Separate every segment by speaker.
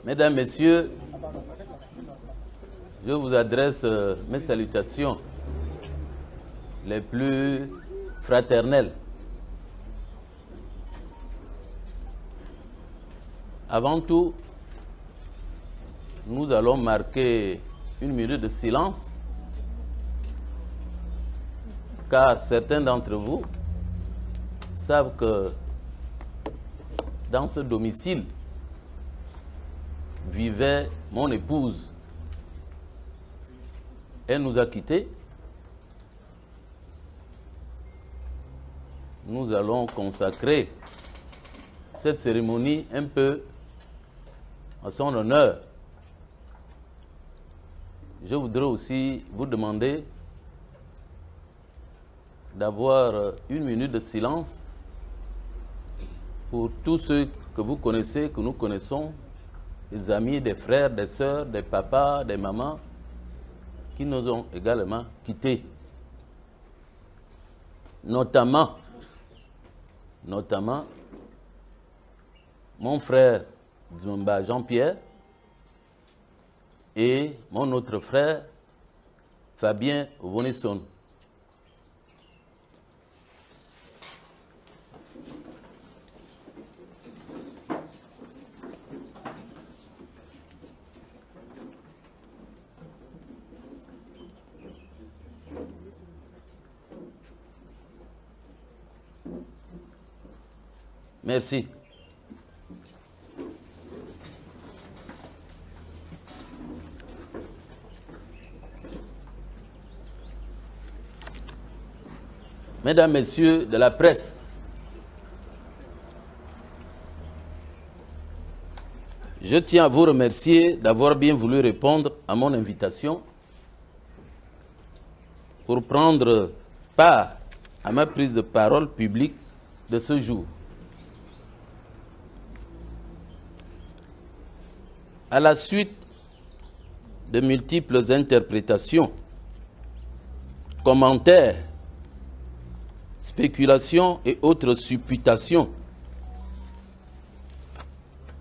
Speaker 1: Mesdames, Messieurs, je vous adresse mes salutations les plus fraternelles. Avant tout, nous allons marquer une minute de silence, car certains d'entre vous savent que dans ce domicile vivait mon épouse. Elle nous a quittés. Nous allons consacrer cette cérémonie un peu à son honneur. Je voudrais aussi vous demander d'avoir une minute de silence pour tous ceux que vous connaissez, que nous connaissons, des amis, des frères, des sœurs, des papas, des mamans, qui nous ont également quittés. Notamment mon frère Dzumba Jean-Pierre et mon autre frère Fabien Vonesson. Merci. Mesdames, Messieurs de la presse, je tiens à vous remercier d'avoir bien voulu répondre à mon invitation pour prendre part à ma prise de parole publique de ce jour. À la suite de multiples interprétations, commentaires, spéculations et autres supputations,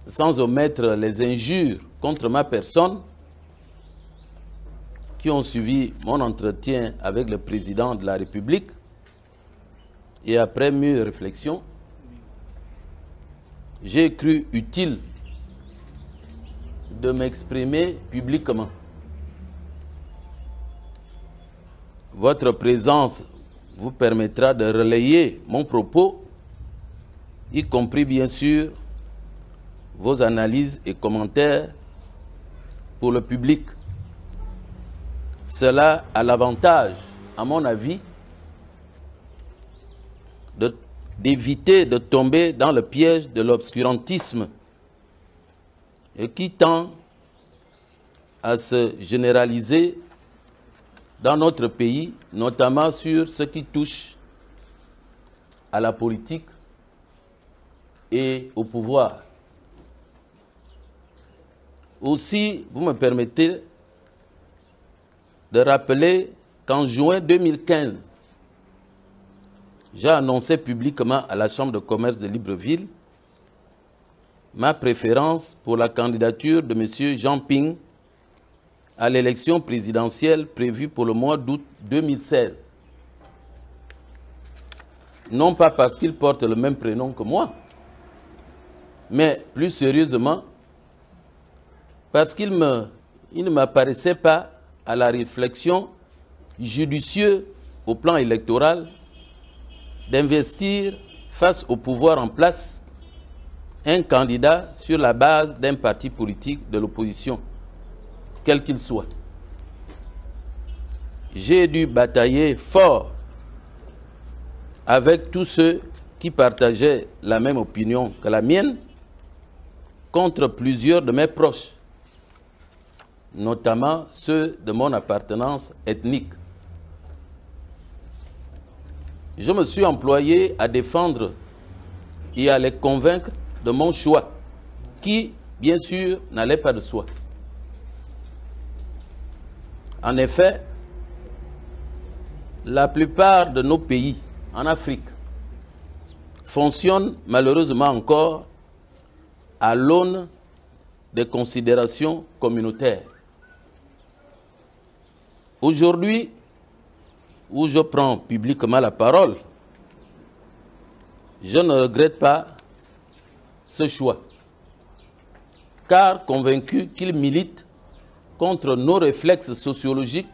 Speaker 1: sans omettre les injures contre ma personne qui ont suivi mon entretien avec le président de la République, et après mûre réflexion, j'ai cru utile de m'exprimer publiquement. Votre présence vous permettra de relayer mon propos, y compris bien sûr vos analyses et commentaires pour le public. Cela a l'avantage, à mon avis, d'éviter de tomber dans le piège de l'obscurantisme et qui tend à se généraliser dans notre pays, notamment sur ce qui touche à la politique et au pouvoir. Aussi, vous me permettez de rappeler qu'en juin 2015, j'ai annoncé publiquement à la Chambre de commerce de Libreville ma préférence pour la candidature de M. Jean Ping à l'élection présidentielle prévue pour le mois d'août 2016. Non pas parce qu'il porte le même prénom que moi, mais plus sérieusement, parce qu'il ne m'apparaissait pas à la réflexion judicieuse au plan électoral d'investir face au pouvoir en place un candidat sur la base d'un parti politique de l'opposition, quel qu'il soit. J'ai dû batailler fort avec tous ceux qui partageaient la même opinion que la mienne contre plusieurs de mes proches, notamment ceux de mon appartenance ethnique. Je me suis employé à défendre et à les convaincre de mon choix, qui, bien sûr, n'allait pas de soi. En effet, la plupart de nos pays en Afrique fonctionnent malheureusement encore à l'aune des considérations communautaires. Aujourd'hui, où je prends publiquement la parole, je ne regrette pas ce choix, car convaincu qu'il milite contre nos réflexes sociologiques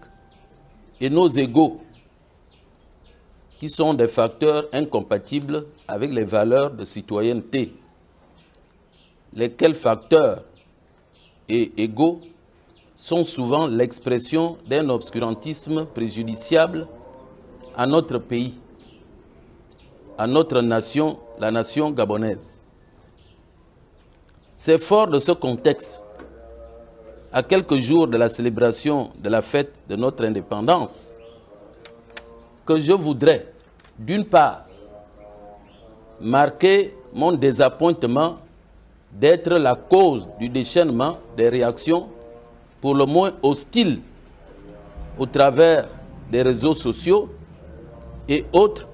Speaker 1: et nos égos, qui sont des facteurs incompatibles avec les valeurs de citoyenneté, lesquels facteurs et égaux sont souvent l'expression d'un obscurantisme préjudiciable à notre pays, à notre nation, la nation gabonaise. C'est fort de ce contexte, à quelques jours de la célébration de la fête de notre indépendance, que je voudrais, d'une part, marquer mon désappointement d'être la cause du déchaînement des réactions pour le moins hostiles au travers des réseaux sociaux et autres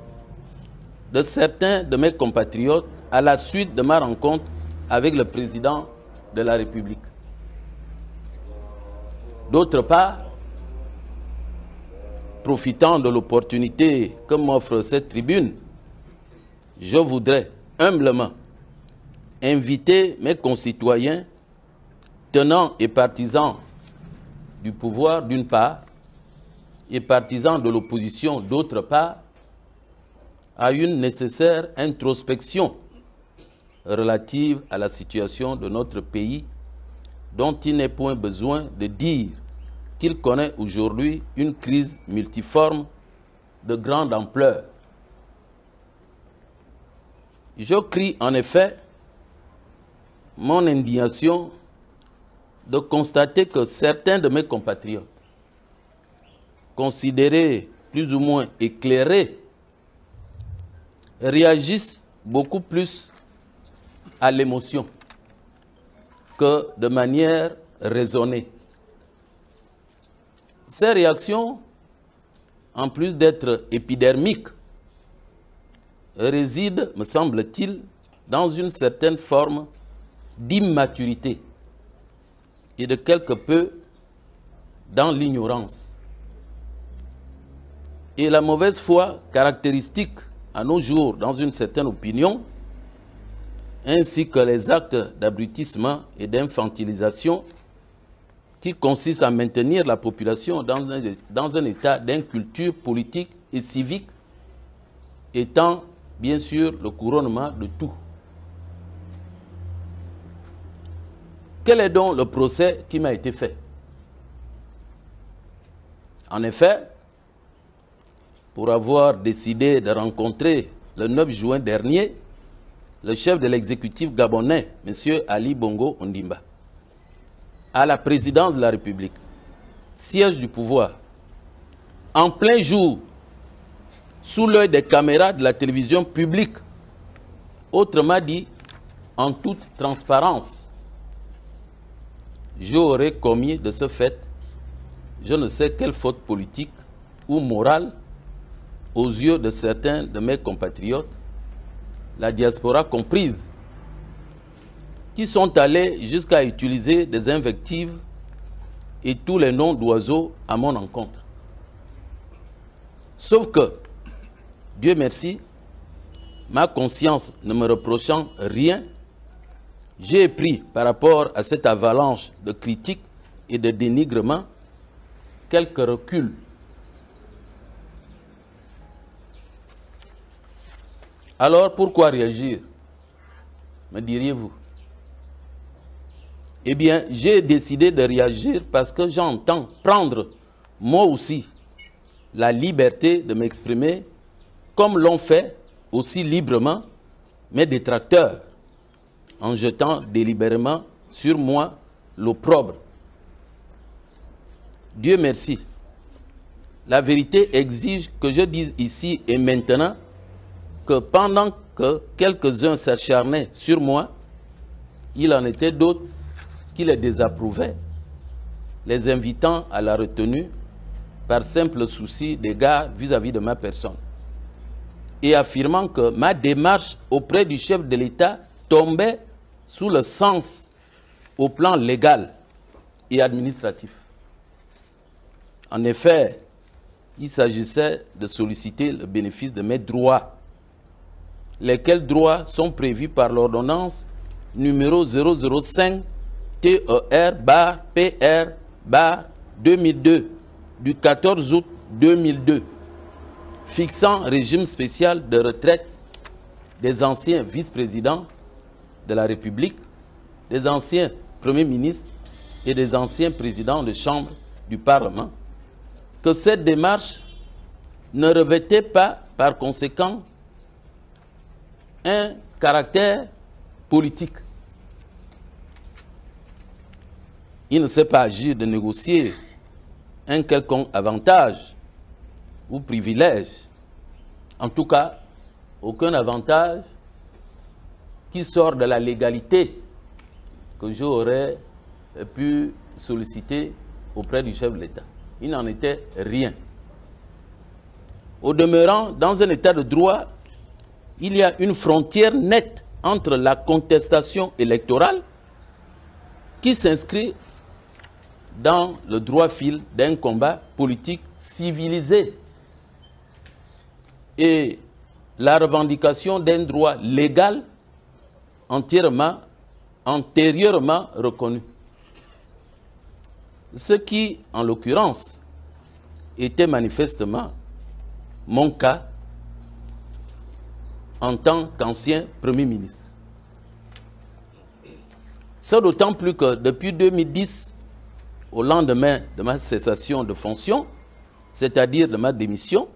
Speaker 1: de certains de mes compatriotes à la suite de ma rencontre avec le président de la République. D'autre part, profitant de l'opportunité que m'offre cette tribune, je voudrais humblement inviter mes concitoyens, tenants et partisans du pouvoir d'une part, et partisans de l'opposition d'autre part, à une nécessaire introspection relative à la situation de notre pays, dont il n'est point besoin de dire qu'il connaît aujourd'hui une crise multiforme de grande ampleur. Je crie en effet mon indignation de constater que certains de mes compatriotes, considérés plus ou moins éclairés, réagissent beaucoup plus à l'émotion que de manière raisonnée. Ces réactions, en plus d'être épidermiques, résident, me semble-t-il, dans une certaine forme d'immaturité et de quelque peu dans l'ignorance. Et la mauvaise foi caractéristique à nos jours dans une certaine opinion, ainsi que les actes d'abrutissement et d'infantilisation qui consistent à maintenir la population dans un état d'inculture politique et civique, étant bien sûr le couronnement de tout. Quel est donc le procès qui m'a été fait? En effet, pour avoir décidé de rencontrer le 9 juin dernier le chef de l'exécutif gabonais, M. Ali Bongo Ondimba, à la présidence de la République, siège du pouvoir, en plein jour, sous l'œil des caméras de la télévision publique, autrement dit, en toute transparence, j'aurais commis de ce fait, je ne sais quelle faute politique ou morale, aux yeux de certains de mes compatriotes, la diaspora comprise, qui sont allés jusqu'à utiliser des invectives et tous les noms d'oiseaux à mon encontre. Sauf que, Dieu merci, ma conscience ne me reprochant rien, j'ai pris par rapport à cette avalanche de critiques et de dénigrements quelques reculs. Alors pourquoi réagir, me diriez-vous? Eh bien, j'ai décidé de réagir parce que j'entends prendre, moi aussi, la liberté de m'exprimer comme l'ont fait aussi librement mes détracteurs, en jetant délibérément sur moi l'opprobre. Dieu merci. La vérité exige que je dise ici et maintenant que pendant que quelques-uns s'acharnaient sur moi, il en était d'autres qui les désapprouvaient, les invitant à la retenue par simple souci d'égard vis-à-vis de ma personne, et affirmant que ma démarche auprès du chef de l'État tombait sous le sens au plan légal et administratif. En effet, il s'agissait de solliciter le bénéfice de mes droits, lesquels droits sont prévus par l'ordonnance numéro 005 TER-PR-2002 du 14 août 2002, fixant régime spécial de retraite des anciens vice-présidents de la République, des anciens premiers ministres et des anciens présidents de chambre du Parlement, que cette démarche ne revêtait pas, par conséquent, un caractère politique. Il ne s'est pas agi de négocier un quelconque avantage ou privilège, en tout cas, aucun avantage qui sort de la légalité que j'aurais pu solliciter auprès du chef de l'État. Il n'en était rien. Au demeurant, dans un état de droit, il y a une frontière nette entre la contestation électorale qui s'inscrit dans le droit fil d'un combat politique civilisé et la revendication d'un droit légal antérieurement reconnu. Ce qui, en l'occurrence, était manifestement mon cas en tant qu'ancien Premier ministre. C'est d'autant plus que depuis 2010, au lendemain de ma cessation de fonction, c'est-à-dire de ma démission,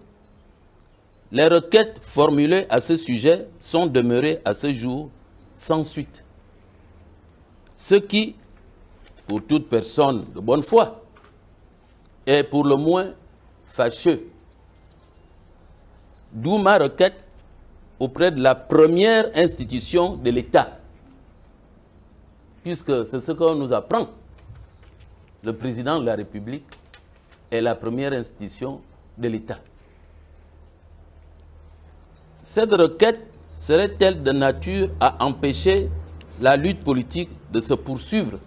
Speaker 1: les requêtes formulées à ce sujet sont demeurées à ce jour sans suite. Ce qui, pour toute personne de bonne foi, est pour le moins fâcheux. D'où ma requête auprès de la première institution de l'État, puisque c'est ce qu'on nous apprend. Le président de la République est la première institution de l'État. Cette requête serait-elle de nature à empêcher la lutte politique de se poursuivre?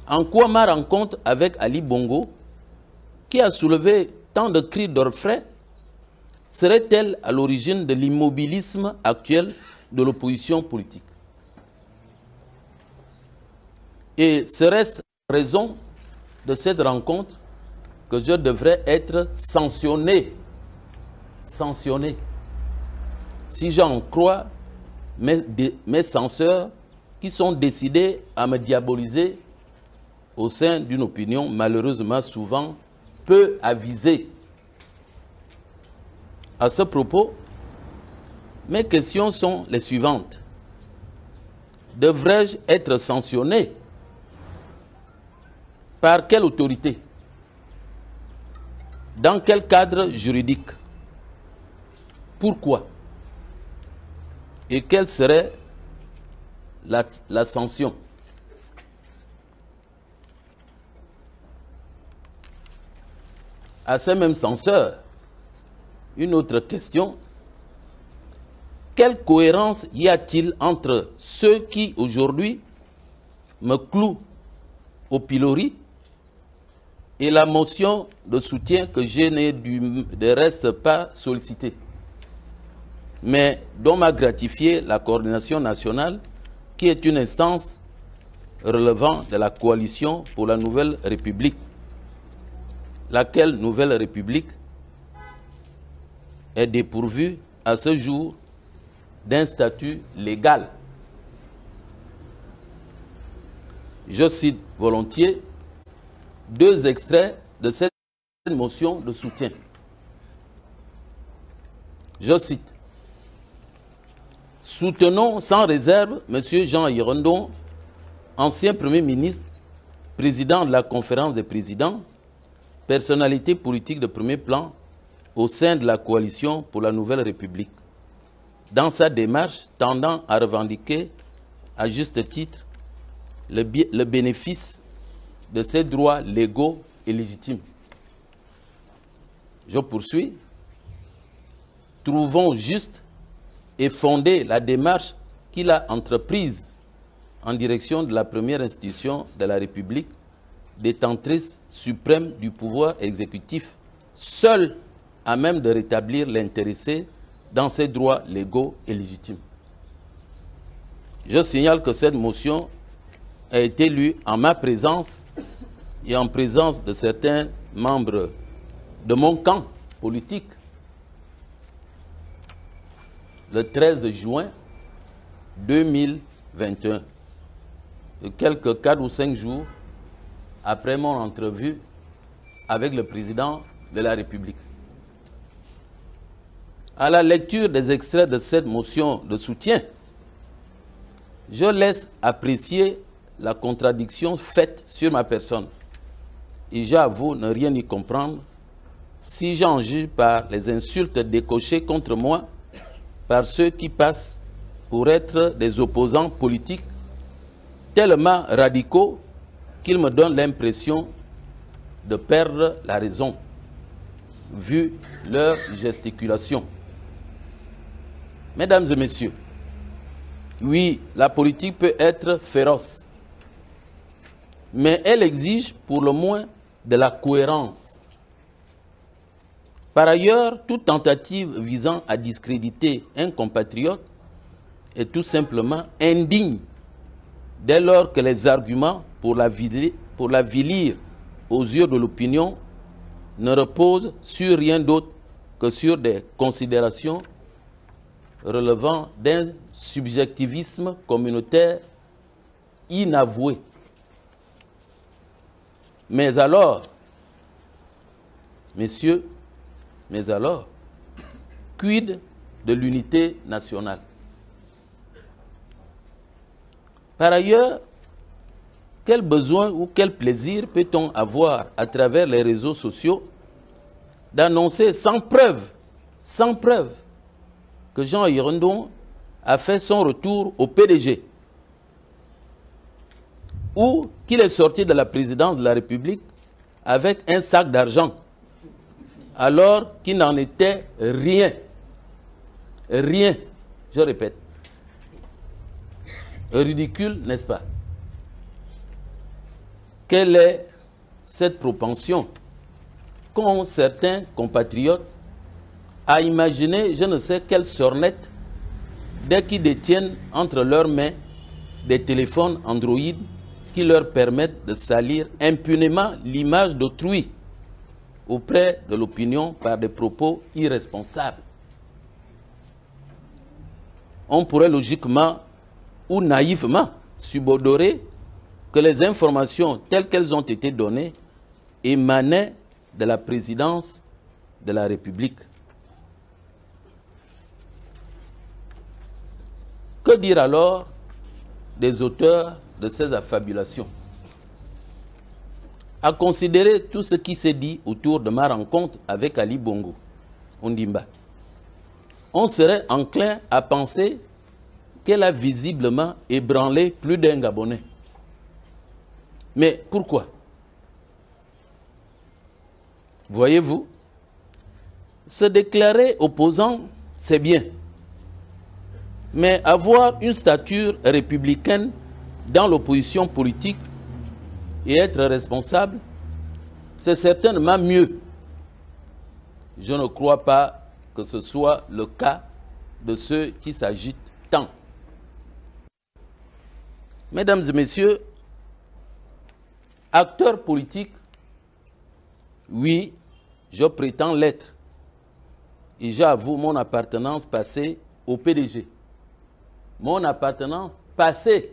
Speaker 1: En quoi ma rencontre avec Ali Bongo, qui a soulevé tant de cris d'orfraie, serait-elle à l'origine de l'immobilisme actuel de l'opposition politique? Et serait-ce la raison de cette rencontre que je devrais être sanctionné, si j'en crois mes censeurs qui sont décidés à me diaboliser au sein d'une opinion malheureusement souvent peu avisée. À ce propos, mes questions sont les suivantes. Devrais-je être sanctionné? Par quelle autorité? Dans quel cadre juridique? Pourquoi? Et quelle serait la sanction? À ces mêmes censeurs, une autre question. Quelle cohérence y a-t-il entre ceux qui, aujourd'hui, me clouent au pilori et la motion de soutien que je n'ai de reste pas sollicitée, mais dont m'a gratifié la coordination nationale, qui est une instance relevant de la coalition pour la Nouvelle République, laquelle Nouvelle République est dépourvue à ce jour d'un statut légal. Je cite volontiers deux extraits de cette motion de soutien. Je cite. Soutenons sans réserve M. Jean Hirondon, ancien Premier ministre, président de la Conférence des présidents, personnalité politique de premier plan au sein de la coalition pour la Nouvelle République, dans sa démarche tendant à revendiquer, à juste titre, le bénéfice de ses droits légaux et légitimes. Je poursuis. Trouvons juste et fondée la démarche qu'il a entreprise en direction de la première institution de la République, détentrice suprême du pouvoir exécutif, seule à même de rétablir l'intéressé dans ses droits légaux et légitimes. Je signale que cette motion a été lue en ma présence et en présence de certains membres de mon camp politique le 13 juin 2021, quelques 4 ou 5 jours après mon entrevue avec le président de la République. À la lecture des extraits de cette motion de soutien, je laisse apprécier la contradiction faite sur ma personne. Et j'avoue ne rien y comprendre si j'en juge par les insultes décochées contre moi par ceux qui passent pour être des opposants politiques tellement radicaux qu'ils me donnent l'impression de perdre la raison, vu leur gesticulation. Mesdames et messieurs, oui, la politique peut être féroce, mais elle exige pour le moins de la cohérence. Par ailleurs, toute tentative visant à discréditer un compatriote est tout simplement indigne dès lors que les arguments pour la vilir aux yeux de l'opinion ne reposent sur rien d'autre que sur des considérations relevant d'un subjectivisme communautaire inavoué. Mais alors, messieurs, quid de l'unité nationale? Par ailleurs, quel besoin ou quel plaisir peut-on avoir à travers les réseaux sociaux d'annoncer sans preuve, que Jean Hirondon a fait son retour au PDG ou qu'il est sorti de la présidence de la République avec un sac d'argent alors qu'il n'en était rien. Rien, je répète. Ridicule, n'est-ce pas? Quelle est cette propension qu'ont certains compatriotes à imaginer je ne sais quelle sornette dès qu'ils détiennent entre leurs mains des téléphones Android qui leur permettent de salir impunément l'image d'autrui auprès de l'opinion par des propos irresponsables? On pourrait logiquement ou naïvement subodorer que les informations telles qu'elles ont été données émanaient de la présidence de la République. Que dire alors des auteurs de ces affabulations? À considérer tout ce qui s'est dit autour de ma rencontre avec Ali Bongo Ondimba, on serait enclin à penser qu'elle a visiblement ébranlé plus d'un Gabonais. Mais pourquoi? Voyez-vous, se déclarer opposant, c'est bien. Mais avoir une stature républicaine dans l'opposition politique et être responsable, c'est certainement mieux. Je ne crois pas que ce soit le cas de ceux qui s'agitent tant. Mesdames et messieurs, acteurs politiques, oui, je prétends l'être. Et j'avoue mon appartenance passée au PDG. Mon appartenance passée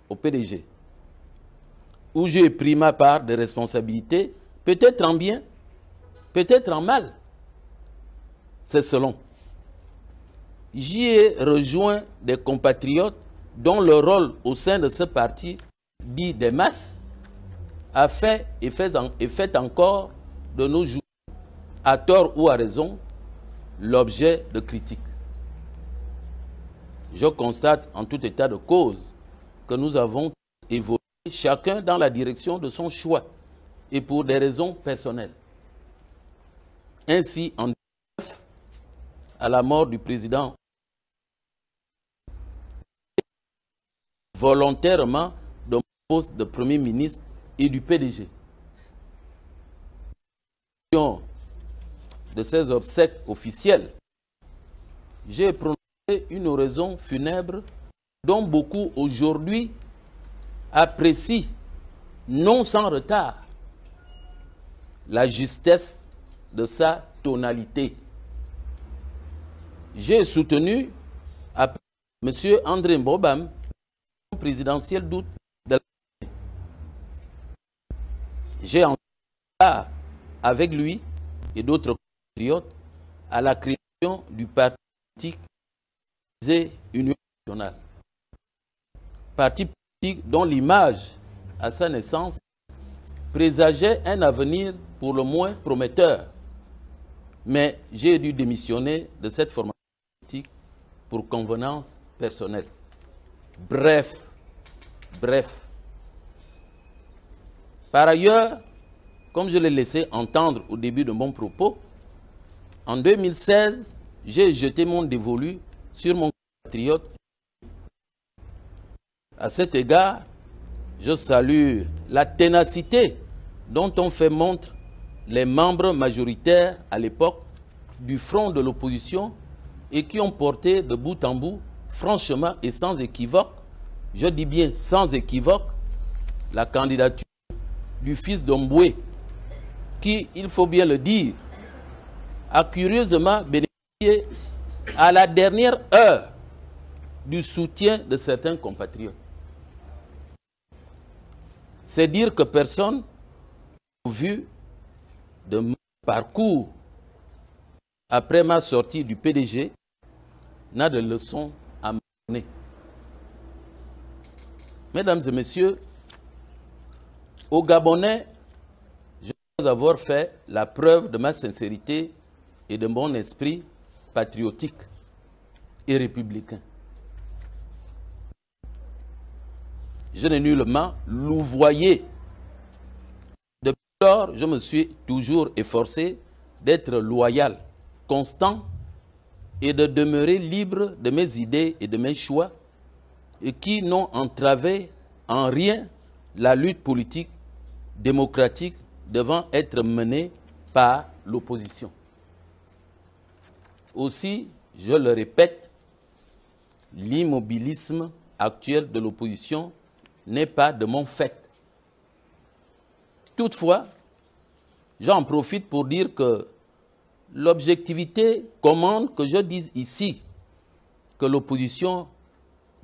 Speaker 1: au PDG. Où j'ai pris ma part de responsabilité, peut-être en bien, peut-être en mal. C'est selon. J'y ai rejoint des compatriotes dont le rôle au sein de ce parti, dit des masses, a fait et fait encore de nos jours, à tort ou à raison, l'objet de critiques. Je constate en tout état de cause que nous avons évolué chacun dans la direction de son choix et pour des raisons personnelles. Ainsi, en 2009, à la mort du président, volontairement de mon poste de Premier ministre et du PDG. De ces obsèques officielles, j'ai prononcé une oraison funèbre dont beaucoup aujourd'hui apprécient, non sans retard, la justesse de sa tonalité. J'ai soutenu après M. André Mbobam, présidentiel d'août de l'année. J'ai en part avec lui et d'autres compatriotes à la création du parti politique Union nationale. Parti politique dont l'image à sa naissance présageait un avenir pour le moins prometteur. Mais j'ai dû démissionner de cette formation politique pour convenance personnelle. Bref. Par ailleurs, comme je l'ai laissé entendre au début de mon propos, en 2016, j'ai jeté mon dévolu sur mon compatriote. À cet égard, je salue la ténacité dont ont fait montre les membres majoritaires à l'époque du front de l'opposition et qui ont porté de bout en bout, franchement et sans équivoque, je dis bien sans équivoque, la candidature du fils d'Omboué, qui, il faut bien le dire, a curieusement bénéficié à la dernière heure du soutien de certains compatriotes. C'est dire que personne, au vu de mon parcours après ma sortie du PDG, n'a de leçons à me donner. Mesdames et messieurs, aux Gabonais, je dois avoir fait la preuve de ma sincérité et de mon esprit patriotique et républicain. Je n'ai nullement louvoyé. Depuis lors, je me suis toujours efforcé d'être loyal, constant et de demeurer libre de mes idées et de mes choix et qui n'ont entravé en rien la lutte politique démocratique devant être menée par l'opposition. Aussi, je le répète, l'immobilisme actuel de l'opposition n'est pas de mon fait. Toutefois, j'en profite pour dire que l'objectivité commande que je dise ici que l'opposition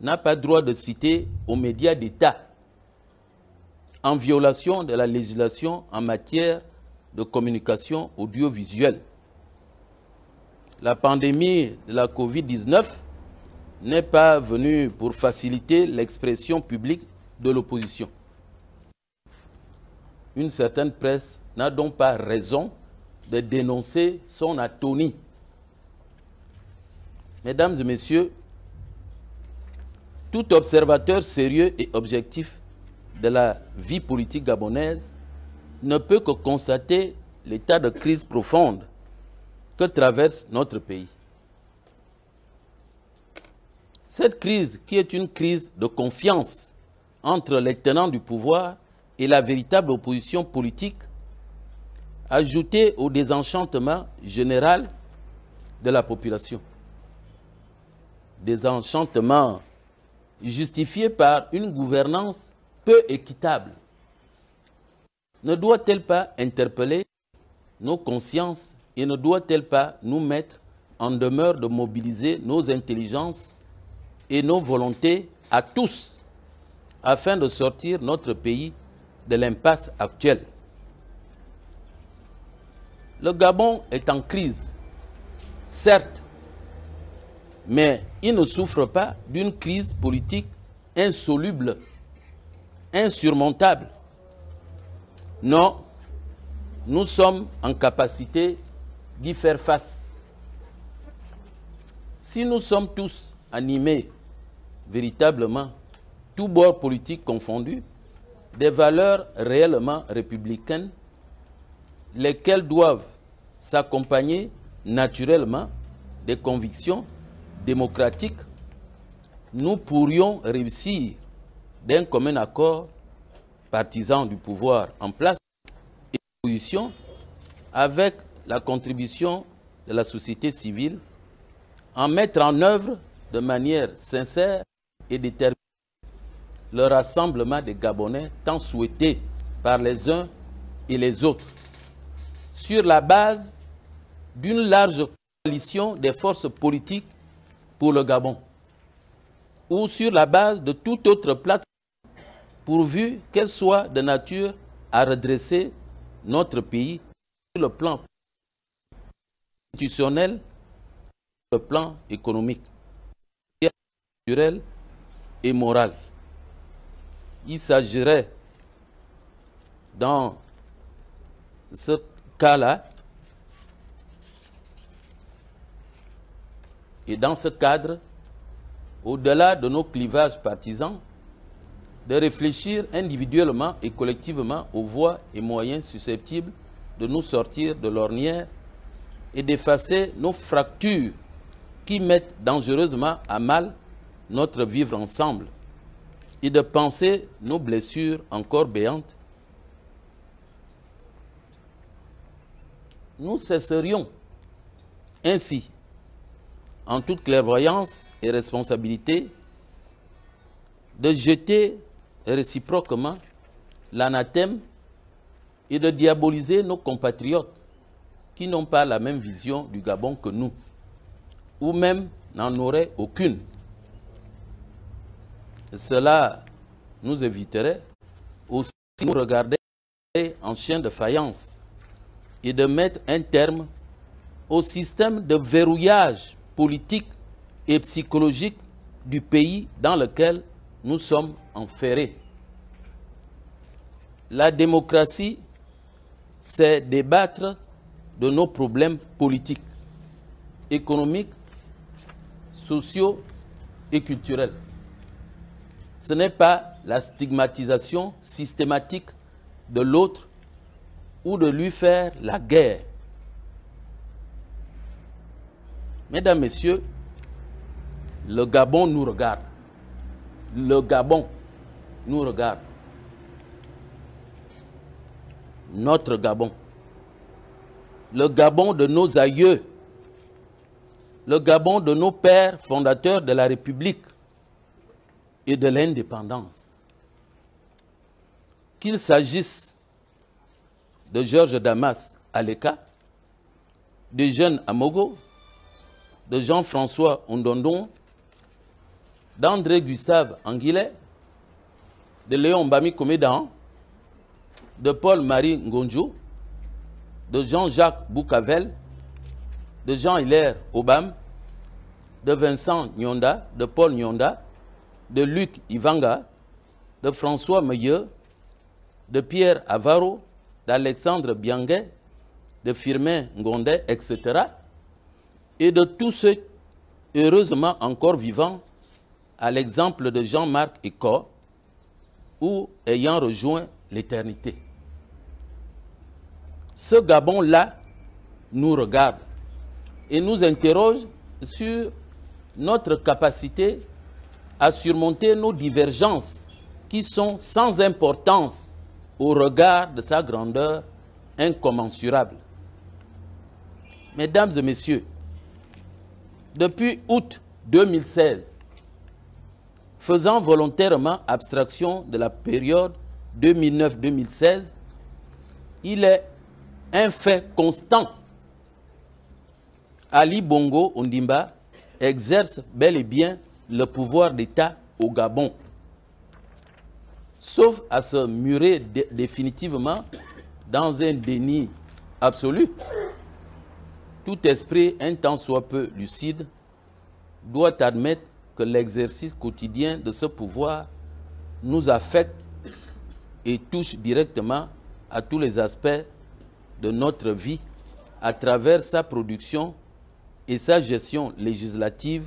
Speaker 1: n'a pas droit de citer aux médias d'État en violation de la législation en matière de communication audiovisuelle. La pandémie de la Covid-19 n'est pas venue pour faciliter l'expression publique de l'opposition. Une certaine presse n'a donc pas raison de dénoncer son atonie. Mesdames et messieurs, tout observateur sérieux et objectif de la vie politique gabonaise ne peut que constater l'état de crise profonde que traverse notre pays. Cette crise, qui est une crise de confiance entre les tenants du pouvoir et la véritable opposition politique, ajoutée au désenchantement général de la population. Désenchantement justifié par une gouvernance peu équitable. Ne doit-elle pas interpeller nos consciences et ne doit-elle pas nous mettre en demeure de mobiliser nos intelligences et nos volontés à tous afin de sortir notre pays de l'impasse actuelle? Le Gabon est en crise, certes, mais il ne souffre pas d'une crise politique insoluble, insurmontable. Non, nous sommes en capacité d'y faire face. Si nous sommes tous animés, véritablement, tous bords politiques confondus, des valeurs réellement républicaines, lesquelles doivent s'accompagner naturellement des convictions démocratiques, nous pourrions réussir d'un commun accord partisan du pouvoir en place et d'opposition, avec la contribution de la société civile, en mettre en œuvre de manière sincère et déterminée le rassemblement des Gabonais tant souhaité par les uns et les autres, sur la base d'une large coalition des forces politiques pour le Gabon, ou sur la base de toute autre plateforme, pourvu qu'elle soit de nature à redresser notre pays sur le plan institutionnel, sur le plan économique, culturel et moral. Il s'agirait, dans ce cas-là, et dans ce cadre, au-delà de nos clivages partisans, de réfléchir individuellement et collectivement aux voies et moyens susceptibles de nous sortir de l'ornière et d'effacer nos fractures qui mettent dangereusement à mal notre vivre ensemble, et de penser nos blessures encore béantes. Nous cesserions ainsi, en toute clairvoyance et responsabilité, de jeter réciproquement l'anathème et de diaboliser nos compatriotes qui n'ont pas la même vision du Gabon que nous, ou même n'en auraient aucune. Cela nous éviterait aussi de nous regarder en chien de faïence et de mettre un terme au système de verrouillage politique et psychologique du pays dans lequel nous sommes enferrés. La démocratie, c'est débattre de nos problèmes politiques, économiques, sociaux et culturels. Ce n'est pas la stigmatisation systématique de l'autre ou de lui faire la guerre. Mesdames, Messieurs, le Gabon nous regarde. Le Gabon nous regarde. Notre Gabon. Le Gabon de nos aïeux. Le Gabon de nos pères fondateurs de la République et de l'indépendance. Qu'il s'agisse de Georges Damas Aleka, de Jeune Amogo, de Jean-François Ondondon, d'André Gustave Anguillet, de Léon Bami Komédan, de Paul-Marie Ngonjo, de Jean-Jacques Boucavel, de Jean-Hilaire Obam, de Vincent Nyonda, de Paul Nyonda, de Luc Ivanga, de François Meilleux, de Pierre Avaro, d'Alexandre Bianguet, de Firmin Ngondet, etc. Et de tous ceux heureusement encore vivants, à l'exemple de Jean-Marc Ecor, ou ayant rejoint l'éternité. Ce Gabon-là nous regarde et nous interroge sur notre capacité à surmonter nos divergences qui sont sans importance au regard de sa grandeur incommensurable. Mesdames et messieurs, depuis août 2016, faisant volontairement abstraction de la période 2009-2016, il est un fait constant. Ali Bongo Ondimba exerce bel et bien le pouvoir d'État au Gabon, sauf à se murer définitivement dans un déni absolu. Tout esprit, un tant soit peu lucide, doit admettre que l'exercice quotidien de ce pouvoir nous affecte et touche directement à tous les aspects de notre vie à travers sa production et sa gestion législative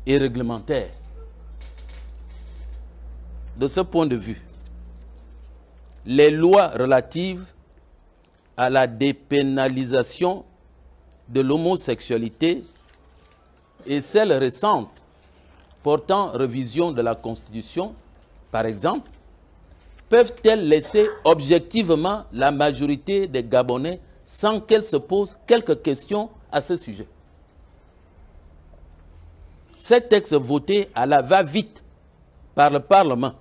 Speaker 1: et réglementaire. De ce point de vue, les lois relatives à la dépénalisation de l'homosexualité et celles récentes portant révision de la Constitution, par exemple, peuvent-elles laisser objectivement la majorité des Gabonais sans qu'elle se pose quelques questions à ce sujet? Ces textes votés à la va-vite par le Parlement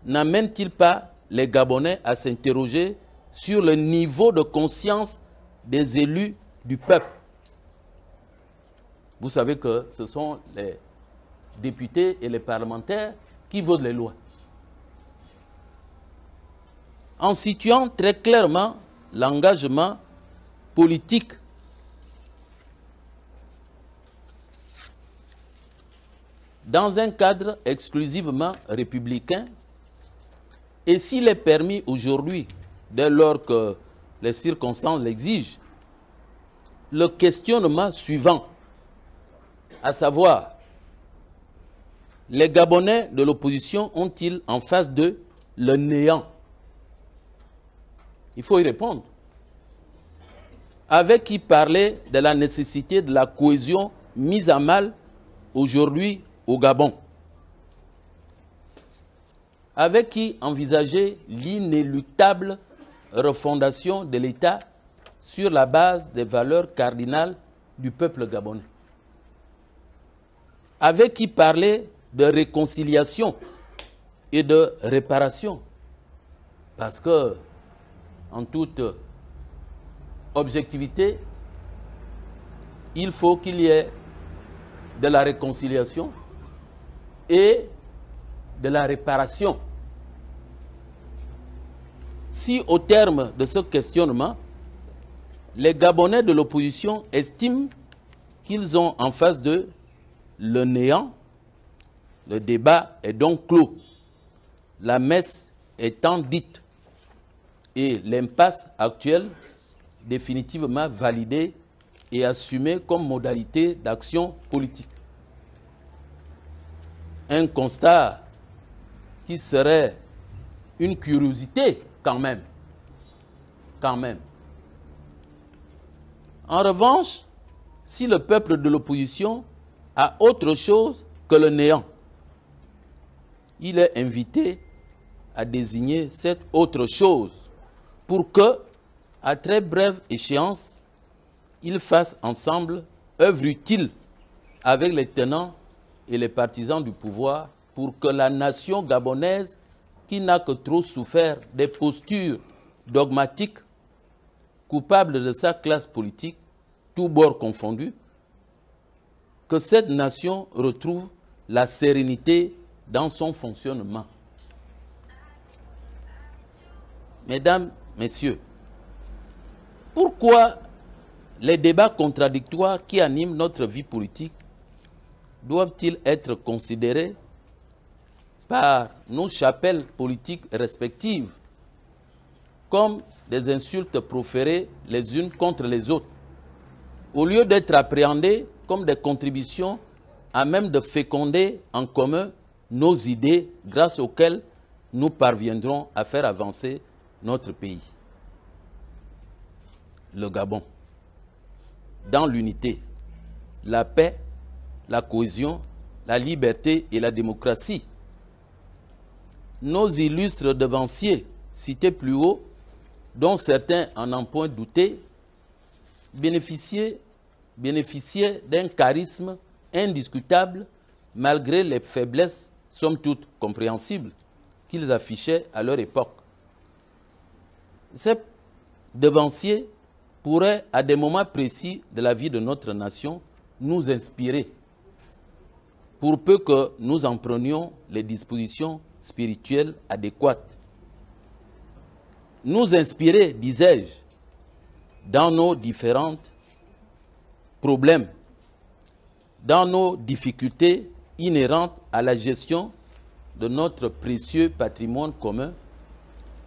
Speaker 1: n'amènent-ils pas les Gabonais à s'interroger sur le niveau de conscience des élus du peuple? Vous savez que ce sont les députés et les parlementaires qui votent les lois. En situant très clairement l'engagement politique dans un cadre exclusivement républicain, et s'il est permis aujourd'hui, dès lors que les circonstances l'exigent, le questionnement suivant, à savoir, les Gabonais de l'opposition ont-ils en face d'eux le néant? Il faut y répondre. Avec qui parler de la nécessité de la cohésion mise à mal aujourd'hui au Gabon? Avec qui envisager l'inéluctable refondation de l'État sur la base des valeurs cardinales du peuple gabonais? Avec qui parler de réconciliation et de réparation? Parce que, en toute objectivité, il faut qu'il y ait de la réconciliation et de la réparation. Si au terme de ce questionnement, les Gabonais de l'opposition estiment qu'ils ont en face d'eux le néant, le débat est donc clos. La messe étant dite et l'impasse actuelle définitivement validée et assumée comme modalité d'action politique. Un constat qui serait une curiosité quand même. En revanche, si le peuple de l'opposition a autre chose que le néant, il est invité à désigner cette autre chose pour que, à très brève échéance, ils fassent ensemble œuvre utile avec les tenants et les partisans du pouvoir pour que la nation gabonaise, qui n'a que trop souffert des postures dogmatiques, coupable de sa classe politique, tous bords confondus, que cette nation retrouve la sérénité dans son fonctionnement. Mesdames, Messieurs, pourquoi les débats contradictoires qui animent notre vie politique doivent-ils être considérés par nos chapelles politiques respectives comme des insultes proférées les unes contre les autres, au lieu d'être appréhendés comme des contributions à même de féconder en commun nos idées grâce auxquelles nous parviendrons à faire avancer notre pays? Le Gabon, dans l'unité, la paix, la cohésion, la liberté et la démocratie. Nos illustres devanciers, cités plus haut, dont certains en ont point douté, bénéficiaient d'un charisme indiscutable malgré les faiblesses, somme toute compréhensibles, qu'ils affichaient à leur époque. Ces devanciers pourraient, à des moments précis de la vie de notre nation, nous inspirer, pour peu que nous en prenions les dispositions spirituelles adéquates. Nous inspirer, disais-je, dans nos différents problèmes, dans nos difficultés inhérentes à la gestion de notre précieux patrimoine commun,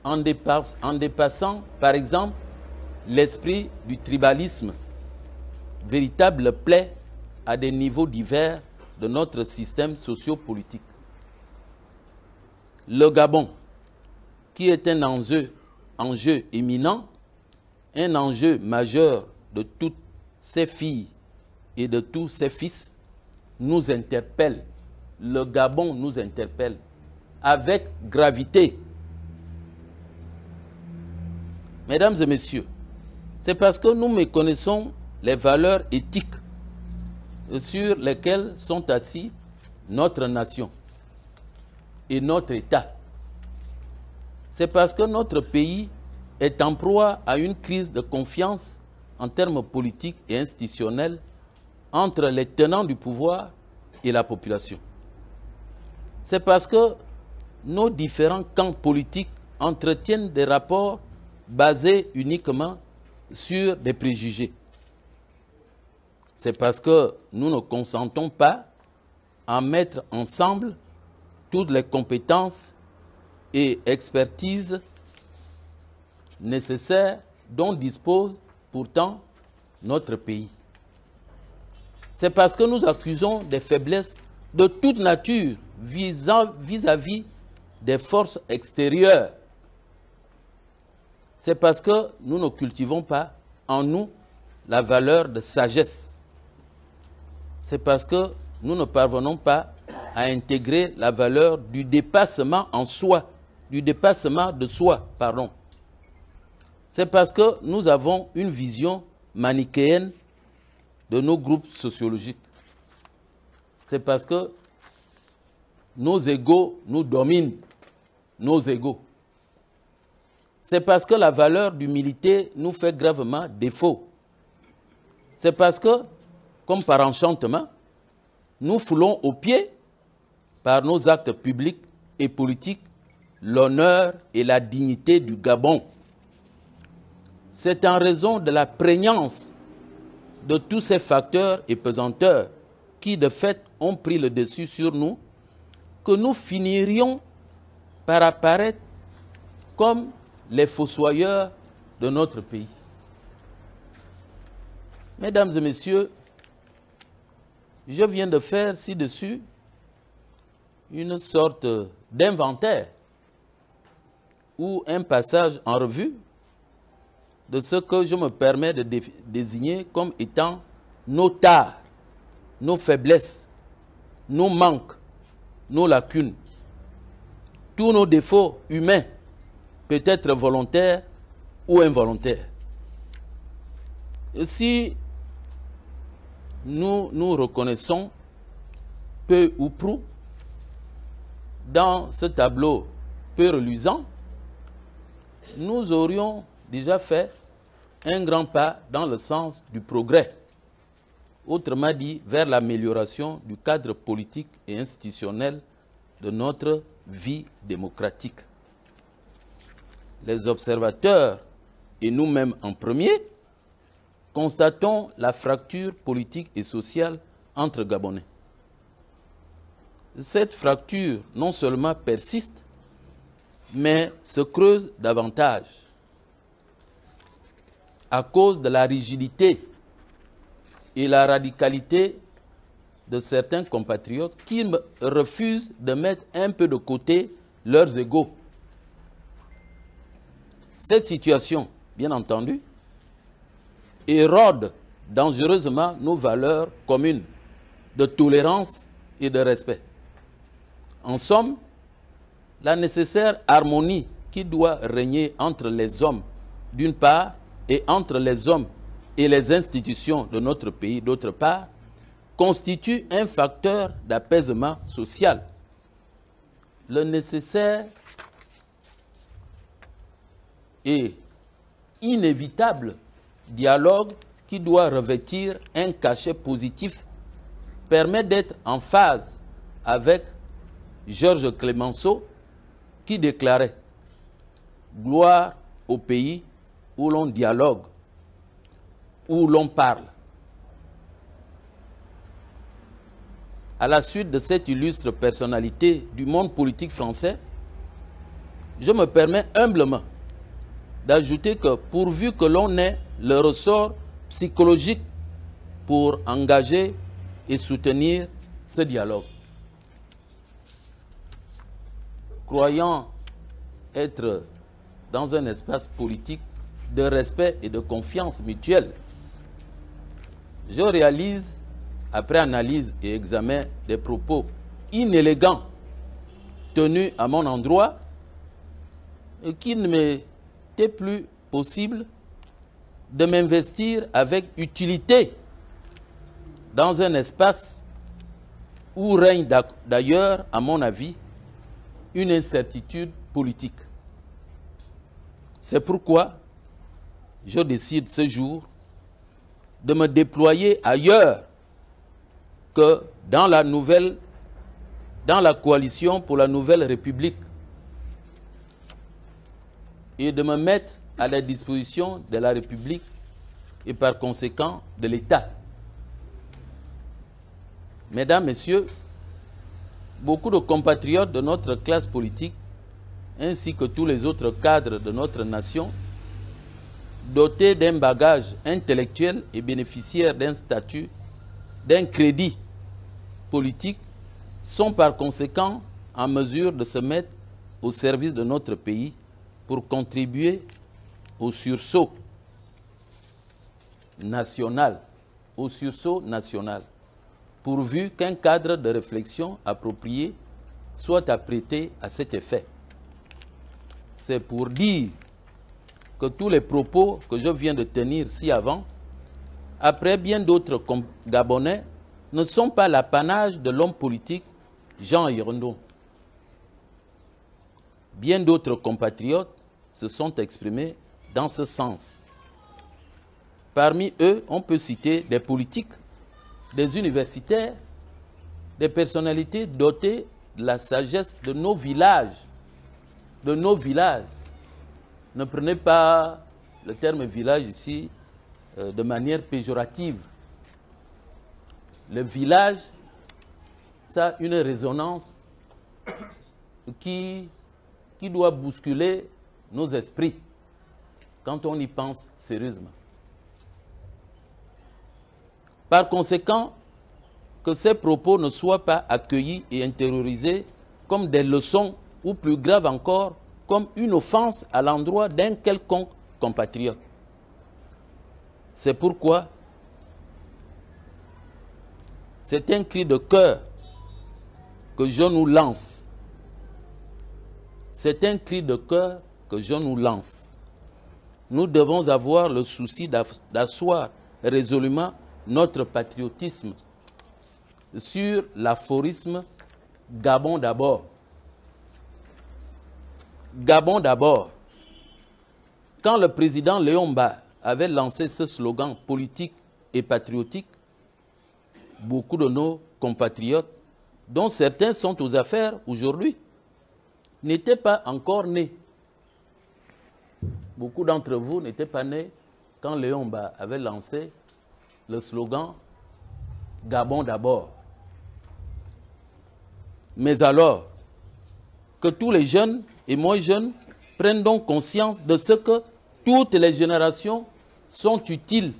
Speaker 1: en dépassant, par exemple, l'esprit du tribalisme, véritable plaie à des niveaux divers de notre système sociopolitique. Le Gabon, qui est un enjeu éminent, un enjeu majeur de toutes ses filles et de tous ses fils, nous interpelle. Le Gabon nous interpelle avec gravité. Mesdames et messieurs, c'est parce que nous méconnaissons les valeurs éthiques sur lesquelles sont assis notre nation et notre État. C'est parce que notre pays est en proie à une crise de confiance en termes politiques et institutionnels entre les tenants du pouvoir et la population. C'est parce que nos différents camps politiques entretiennent des rapports basés uniquement sur des préjugés. C'est parce que nous ne consentons pas à mettre ensemble toutes les compétences et expertises nécessaires dont dispose pourtant notre pays. C'est parce que nous accusons des faiblesses de toute nature vis-à-vis des forces extérieures. C'est parce que nous ne cultivons pas en nous la valeur de sagesse. C'est parce que nous ne parvenons pas à intégrer la valeur du dépassement en soi, du dépassement de soi, pardon. C'est parce que nous avons une vision manichéenne de nos groupes sociologiques. C'est parce que nos égos nous dominent, nos égos. C'est parce que la valeur d'humilité nous fait gravement défaut. C'est parce que, comme par enchantement, nous foulons aux pieds, par nos actes publics et politiques, l'honneur et la dignité du Gabon. C'est en raison de la prégnance de tous ces facteurs et pesanteurs qui, de fait, ont pris le dessus sur nous, que nous finirions par apparaître comme les fossoyeurs de notre pays. Mesdames et messieurs, je viens de faire ci-dessus une sorte d'inventaire ou un passage en revue de ce que je me permets de désigner comme étant nos tares, nos faiblesses, nos manques, nos lacunes, tous nos défauts humains, peut-être volontaires ou involontaires. Et si nous nous reconnaissons peu ou prou dans ce tableau peu reluisant, nous aurions déjà fait un grand pas dans le sens du progrès, autrement dit vers l'amélioration du cadre politique et institutionnel de notre vie démocratique. Les observateurs, et nous-mêmes en premier, constatons la fracture politique et sociale entre Gabonais. Cette fracture non seulement persiste, mais se creuse davantage à cause de la rigidité et la radicalité de certains compatriotes qui refusent de mettre un peu de côté leurs égos. Cette situation, bien entendu, érode dangereusement nos valeurs communes de tolérance et de respect. En somme, la nécessaire harmonie qui doit régner entre les hommes d'une part et entre les hommes et les institutions de notre pays d'autre part constitue un facteur d'apaisement social. Le nécessaire et inévitable dialogue qui doit revêtir un cachet positif permet d'être en phase avec Georges Clemenceau qui déclarait « Gloire au pays où l'on dialogue, où l'on parle ». À la suite de cette illustre personnalité du monde politique français, je me permets humblement d'ajouter que pourvu que l'on ait le ressort psychologique pour engager et soutenir ce dialogue. Croyant être dans un espace politique de respect et de confiance mutuelle, je réalise, après analyse et examen des propos inélégants tenue à mon endroit et qu'il ne m'était plus possible de m'investir avec utilité dans un espace où règne d'ailleurs, à mon avis, une incertitude politique. C'est pourquoi je décide ce jour de me déployer ailleurs que dans la coalition pour la nouvelle République et de me mettre à la disposition de la République et par conséquent de l'État. Mesdames, Messieurs, beaucoup de compatriotes de notre classe politique, ainsi que tous les autres cadres de notre nation, dotés d'un bagage intellectuel et bénéficiaires d'un statut, d'un crédit politique, sont par conséquent en mesure de se mettre au service de notre pays pour contribuer au sursaut national, pourvu qu'un cadre de réflexion approprié soit apprêté à cet effet. C'est pour dire que tous les propos que je viens de tenir ci-avant, après bien d'autres Gabonais, ne sont pas l'apanage de l'homme politique Jean Yrondeau. Bien d'autres compatriotes se sont exprimés dans ce sens. Parmi eux, on peut citer des politiques, des universitaires, des personnalités dotées de la sagesse de nos villages. Ne prenez pas le terme village ici de manière péjorative. Le village, ça a une résonance qui doit bousculer nos esprits quand on y pense sérieusement. Par conséquent, que ces propos ne soient pas accueillis et intériorisés comme des leçons ou plus grave encore, comme une offense à l'endroit d'un quelconque compatriote. C'est pourquoi c'est un cri de cœur que je nous lance. C'est un cri de cœur que je nous lance. Nous devons avoir le souci d'asseoir résolument notre patriotisme sur l'aphorisme « Gabon d'abord ». Gabon d'abord. Quand le président Léon Mba avait lancé ce slogan politique et patriotique, beaucoup de nos compatriotes, dont certains sont aux affaires aujourd'hui, n'étaient pas encore nés. Beaucoup d'entre vous n'étaient pas nés quand Léon Mba avait lancé le slogan « Gabon d'abord ». Mais alors, que tous les jeunes et moins jeunes prennent donc conscience de ce que toutes les générations sont utiles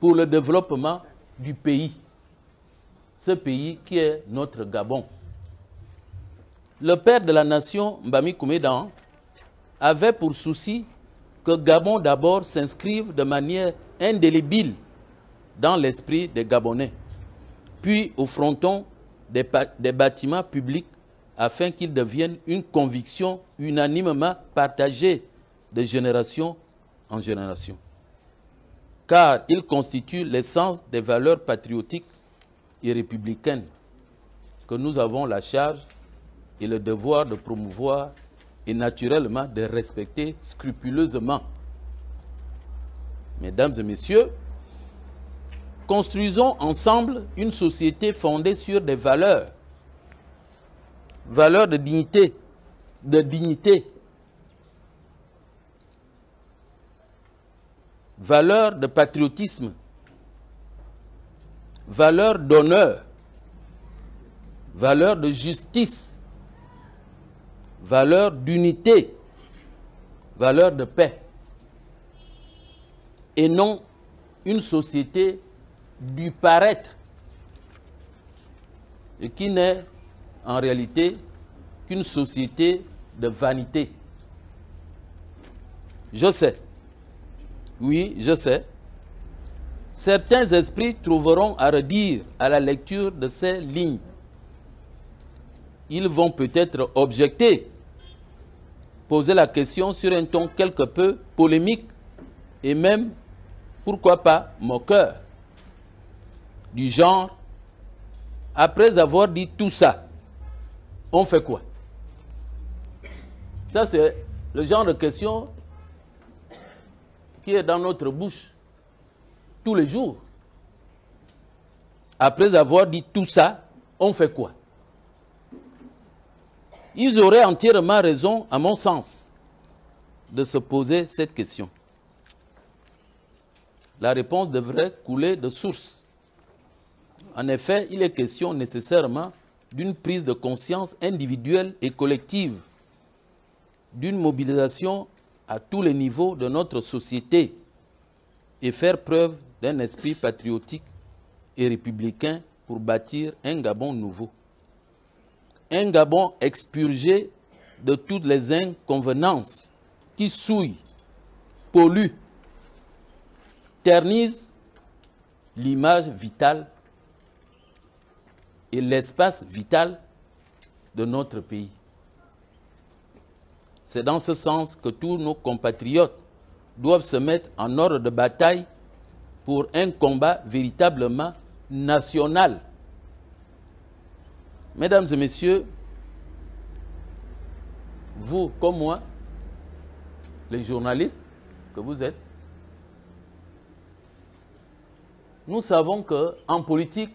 Speaker 1: pour le développement du pays. Ce pays qui est notre Gabon. Le père de la nation, Mbami Koumédan, avait pour souci que Gabon d'abord s'inscrive de manière indélébile dans l'esprit des Gabonais, puis au fronton des bâtiments publics afin qu'ils deviennent une conviction unanimement partagée de génération en génération. Car ils constituent l'essence des valeurs patriotiques et républicaines que nous avons la charge et le devoir de promouvoir et naturellement de respecter scrupuleusement. Mesdames et messieurs, construisons ensemble une société fondée sur des valeurs de dignité, valeurs de patriotisme, valeurs d'honneur, valeurs de justice, valeurs d'unité, valeurs de paix, et non une société du paraître, et qui n'est en réalité qu'une société de vanité. Je sais, oui, je sais, certains esprits trouveront à redire à la lecture de ces lignes ils vont peut-être objecter, poser la question sur un ton quelque peu polémique et même, pourquoi pas, moqueur. Du genre, après avoir dit tout ça, on fait quoi? Ça, c'est le genre de question qui est dans notre bouche tous les jours. Après avoir dit tout ça, on fait quoi? Ils auraient entièrement raison, à mon sens, de se poser cette question. La réponse devrait couler de source. En effet, il est question nécessairement d'une prise de conscience individuelle et collective, d'une mobilisation à tous les niveaux de notre société et faire preuve d'un esprit patriotique et républicain pour bâtir un Gabon nouveau. Un Gabon expurgé de toutes les inconvenances qui souillent, polluent, ternissent l'image vitale et l'espace vital de notre pays. C'est dans ce sens que tous nos compatriotes doivent se mettre en ordre de bataille pour un combat véritablement national. Mesdames et messieurs, vous comme moi, les journalistes que vous êtes, nous savons qu'en politique,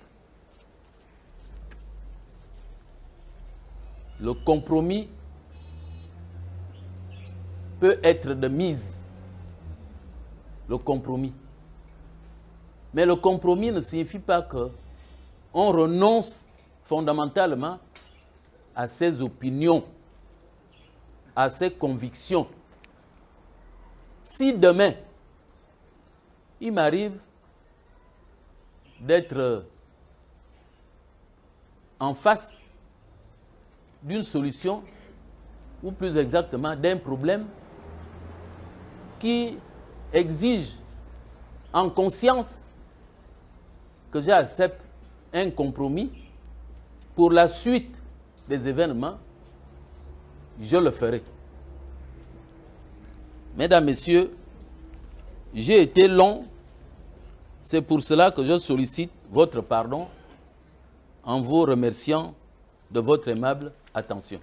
Speaker 1: le compromis peut être de mise. Le compromis. Mais le compromis ne signifie pas qu'on renonce fondamentalement à ses opinions, à ses convictions. Si demain, il m'arrive d'être en face d'une solution, ou plus exactement d'un problème qui exige en conscience que j'accepte un compromis pour la suite des événements, je le ferai. Mesdames, Messieurs, j'ai été long, c'est pour cela que je sollicite votre pardon en vous remerciant de votre aimable attention.